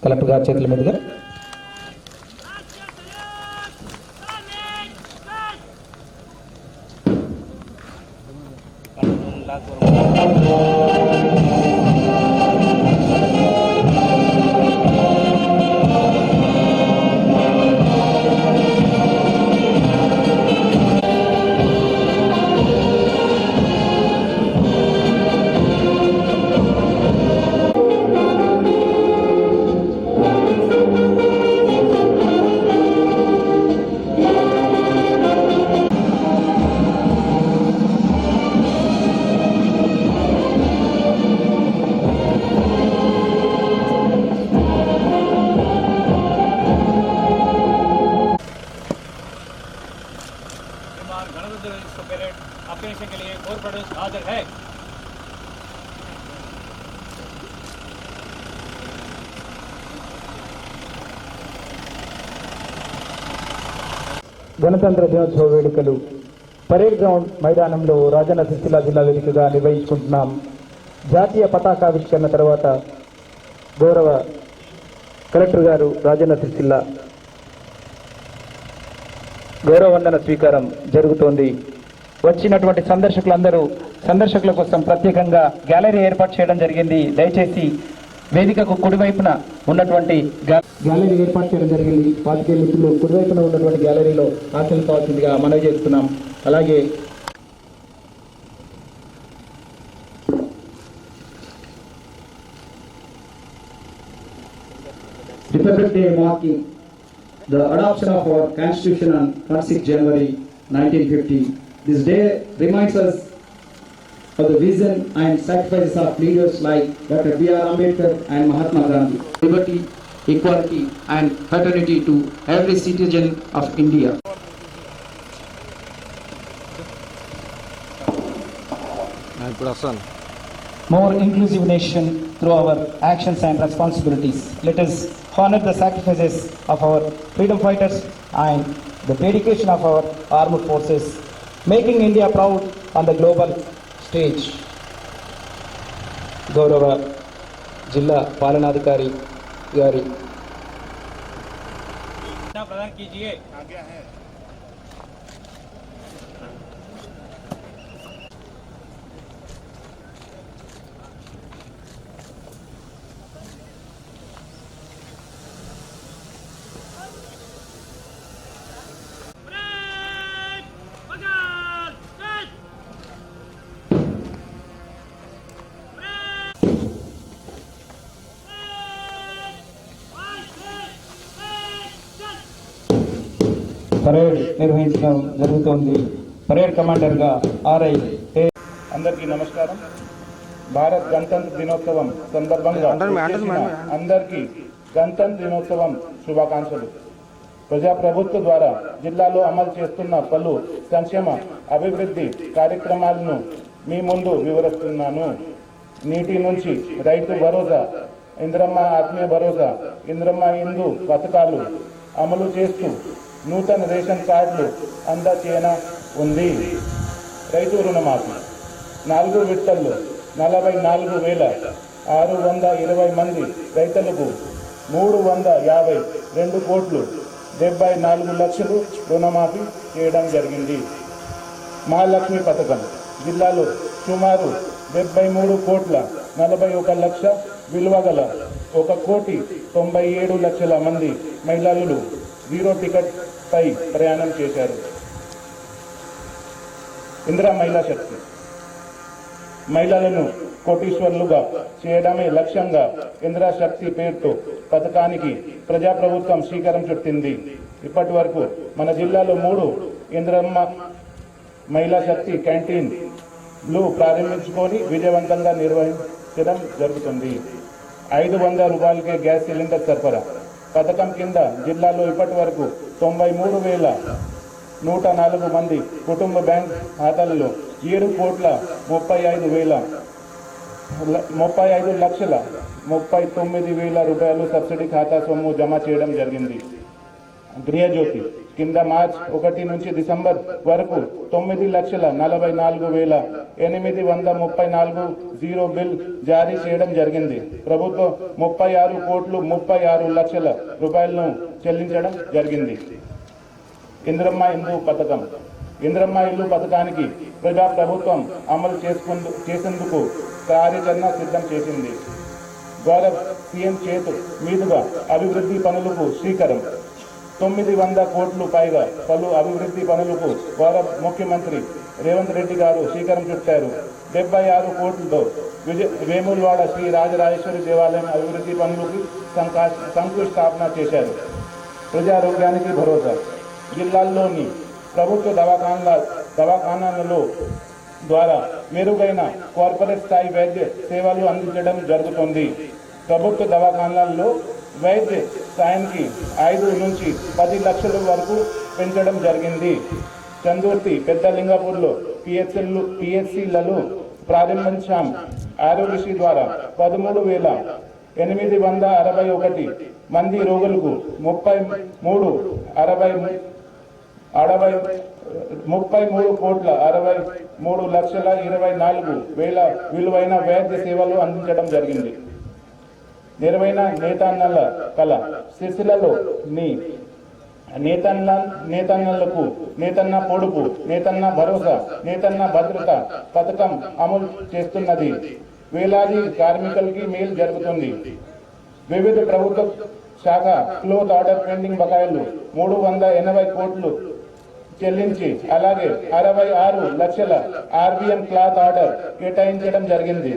Collector గారి చేతుల మీదుగా के लिए कोर प्रोड्यूस हाजिर है। గణతంత్ర దినోత్సవ వేడుకలు పరేడ్ గ్రౌండ్ మైదానంలో రాజన్న సిరిసిల్ల జిల్లా వేదికగా నిర్వహించుకుంటున్నాం. జాతీయ పతాకావిష్కరణ తర్వాత గౌరవ కలెక్టర్ గారు రాజన్న సిరిసిల్ల గౌరవ వందన స్వీకారం జరుగుతోంది. వచ్చినటువంటి సందర్శకుల కోసం ప్రత్యేకంగా గ్యాలరీ ఏర్పాటు చేయడం జరిగింది. దయచేసి వేదికకు కుడివైపున ఉన్నటువంటి గ్యాలరీ ఏర్పాటు చేయడం జరిగింది. పాతికేయ మిత్రులు కుడివైపున ఉన్నటువంటి గ్యాలరీలో ఆశీర్వదించవలసిందిగా మనవి చేస్తున్నాం. అలాగే Republic Day marking the adoption of our Constitution on 26 January 1950. This day reminds us of the vision and sacrifices of leaders like Dr. B.R. Ambedkar and Mahatma Gandhi. Liberty, equality and fraternity to every citizen of India. More inclusive nation through our actions and responsibilities. Let us honor the sacrifices of our freedom fighters and the dedication of our armed forces, making India proud on the global stage. గౌరవ జిల్లా పాలనాధికారి గారి प्रदान कीजिए। Parade నిర్వహించడం జరుగుతోంది. Parade commander గా RI అందరికీ నమస్కారం. భారత్ గణతంత్ర దినోత్సవం సందర్భంగా అందరికీ గణతంత్ర దినోత్సవం శుభాకాంక్షలు. ప్రజాప్రభుత్వం ద్వారా జిల్లాలో అమలు చేస్తున్న పలు సంక్షేమ అభివృద్ధి కార్యక్రమాలను మీ ముందు వివరిస్తున్నాను. నీటి నుంచి రైతు భరోసా, ఇంద్రమ్మ ఆత్మీయ భరోసా, ఇంద్రమ్మ ఇందు పథకాలు అమలు చేస్తూ నూతన రేషన్ కార్డులు అందచేయన ఉంది. రైతు రుణమాఫీ 4 విడతల్లో 44,620 మంది రైతులకు 352 కోట్లు 74 లక్షలు రుణమాఫీ చేయడం జరిగింది. మహాలక్ష్మి పథకం జిల్లాలో సుమారు 73 కోట్ల 41 లక్ష విలువ గల 1,97 లక్షల మంది మహిళలు జీరో టికెట్ పై ప్రయాణం చేశారు. ఇందిరా మహిళా శక్తి మహిళలను కోటీశ్వర్లుగా చేయడమే లక్ష్యంగా ఇందిరా శక్తి పేరుతో పథకానికి ప్రజాప్రభుత్వం శ్రీకారం చుట్టింది. ఇప్పటి వరకు మన జిల్లాలో 3 ఇందిరమ్మ మహిళా శక్తి క్యాంటీన్లు ప్రారంభించుకొని విజయవంతంగా నిర్వహించడం జరుగుతుంది. 500 రూపాయలకే గ్యాస్ సిలిండర్ సరఫరా పథకం కింద జిల్లాలో ఇప్పటి వరకు 93,104 మంది కుటుంబ బ్యాంక్ ఖాతాల్లో 7,35,39,000 రూపాయలు సబ్సిడీ ఖాతా సొమ్ము జమ చేయడం జరిగింది. గృహజ్యోతి కింద మార్చ్ 1 నుంచి డిసెంబర్ వరకు 9,44,834 జీరో బిల్ జారీ చేయడం జరిగింది. ప్రభుత్వం 36 లక్షల రూపాయలను చెల్లించడం జరిగింది. ఇందిరమ్మ ఇల్లు పథకం. ఇందిరమ్మ ఇల్లు పథకానికి ప్రజా ప్రభుత్వం అమలు చేసేందుకు కార్యాచరణ సిద్ధం చేసింది. గౌరవ సీఎం చేతు మీదుగా అభివృద్ధి పనులకు శ్రీకారం. 900 కోట్లు పైగా పలు అభివృద్ధి పనులకు గౌరవ ముఖ్యమంత్రి రేవంత్ రెడ్డి గారు శ్రీకారం చుట్టారు. 76 కోట్లతో వేములవాడ శ్రీ రాజరాజేశ్వరి దేవాలయం అభివృద్ధి పనులకు శంకుస్థాపన చేశారు. ప్రజారోగ్యానికి భరోసా. జిల్లాల్లోని ప్రభుత్వ దవాఖానాలలో ద్వారా మెరుగైన కార్పొరేట్ స్థాయి వైద్య సేవలు అందించడం జరుగుతుంది. ప్రభుత్వ దవాఖానాల్లో వైద్య స్థాయికి 5 నుంచి 10 లక్షల వరకు పెంచడం జరిగింది. చందుర్తి పెద్దలింగపూర్లో పిహెచ్సిలలో ప్రారంభించాం. ఆరోగ్యశ్రీ ద్వారా 13,861 మంది రోగులకు 33,63,24,000 విలువైన వైద్య సేవలు అందించడం జరిగింది. నిర్వైన నేతన్నల కళ. సిరిసిల్లలో నేతన్నలకు నేతన్న పొడుపు, నేతన్న భరోసా, నేతన్న భద్రత పథకం అమలు చేస్తున్నది. వేలాది కార్మికులకి మేలు జరుగుతుంది. వివిధ ప్రభుత్వ శాఖ క్లోత్ ఆర్డర్ పెండింగ్ బకాయిలు 380 కోట్లు చెల్లించి అలాగే 66 లక్షల ఆర్బిఎం క్లాత్ ఆర్డర్ కేటాయించడం జరిగింది.